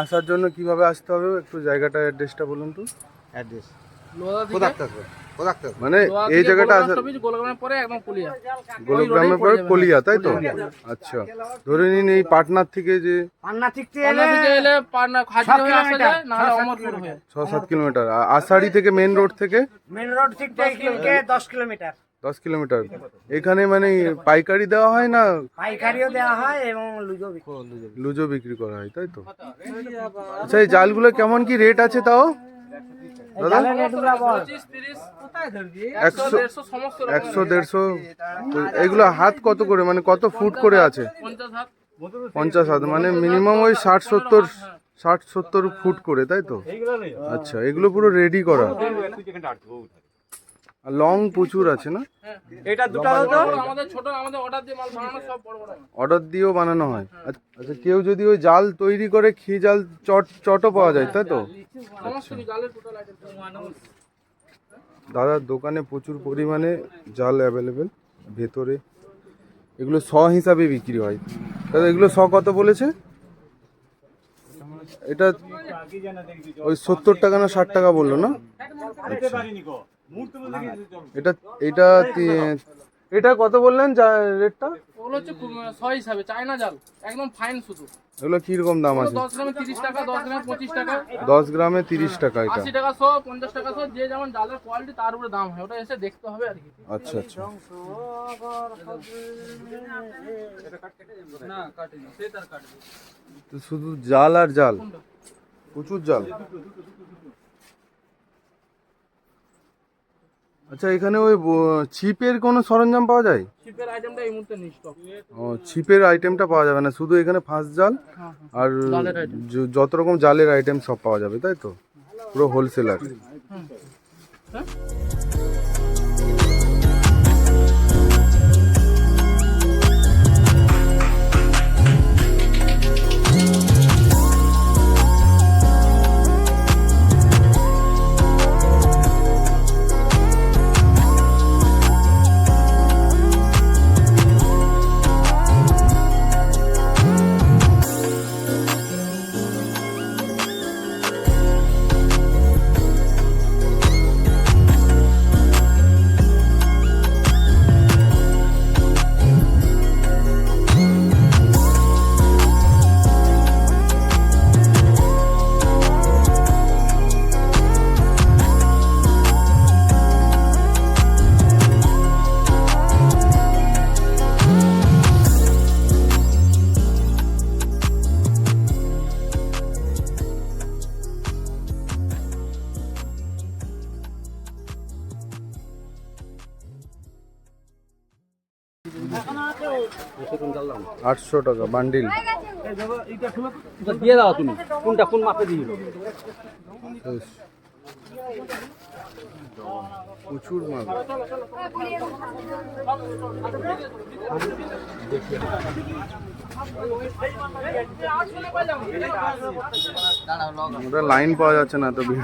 আসার জন্য কিভাবে আসতে হবে একটু জায়গাটা অ্যাড্রেসটা বলুন তো। অ্যাড্রেস মানে এই জায়গাটা আসার গোলগ্রামের পরে একদম পুলিয়া, গোলগ্রামের পরে কলিয়া, তাই তো? আচ্ছা, ধরে নিন এই পাটনার থেকে যে পান্না থেকে এলে পান্না হাজির হয়ে আসা যায়, না হলে অমরপুর হয়ে 6-7 কিলোমিটার। আষাঢ়ি থেকে মেন রোড থেকে 10 কিলোমিটার। 10 কিলোমিটার। এখানে মানে পাইকারি দেওয়া হয় না পাইকারিও দেওয়া হয় এবং লুজো বিক্রি করা হয়, তাই তো? আচ্ছা, এই জালগুলো কেমন কি রেট আছে তাও দাদা? 100-150। এগুলো হাত কত করে, মানে কত ফুট করে আছে? 50 হাত, মানে মিনিমাম ওই 60-70 ফুট করে, তাই তো? আচ্ছা, এগুলো পুরো রেডি করা। আর লং প্রচুর আছে না? এটা দুটো আমাদের ছোট, আমাদের অর্ডার দিয়ে মাল বানানো, সব বড় বড় অর্ডার দিয়েও বানানো হয়। আচ্ছা, কেউ যদি ওই জাল তৈরি করে খি জাল চটও পাওয়া যায়, তাই তো? দাদার দোকানে প্রচুর পরিমাণে জাল অ্যাভেলেবেল ভেতরে। এগুলো শ হিসাবে বিক্রি হয়। দাদা এগুলো শ কত বলেছে? এটা ওই 70 টাকা না 60 টাকা বললো না? এটা এটা এটা কত বললেন রেটটা? ওগুলো হচ্ছে 6 হিসাবে চায়না জাল, একদম ফাইন শুধু। এগুলো কিরকম দাম আছে? 10 গ্রামে 30 টাকা, 10 গ্রামে 25 টাকা। 10 গ্রামে 30 টাকা। এটা 80 টাকা 100, 50 টাকা 100, যে যেমন জালের কোয়ালিটি তার উপরে দাম হয়, ওটা এসে দেখতে হবে আর কি। আচ্ছা আচ্ছা। তো শুধু জাল আর জাল, প্রচুর জাল। আচ্ছা, এখানে ওই ছিপের কোনো সরঞ্জাম পাওয়া যায়? ছিপের আইটেমটা এই মুহূর্তে নেই স্টক। ও, ছিপের আইটেমটা পাওয়া যাবে না, শুধু এখানে ফাঁস জাল আর যত রকম জালের আইটেম সব পাওয়া যাবে, তাই তো? পুরো হোলসেলার। $800 বান্ডিল। দিয়ে দাও তুমি, কোনটা কোন মাপে দিয়ে দাও। প্রচুর মাল। ওটা লাইন পাওয়া যাচ্ছে না, তো ভিড়।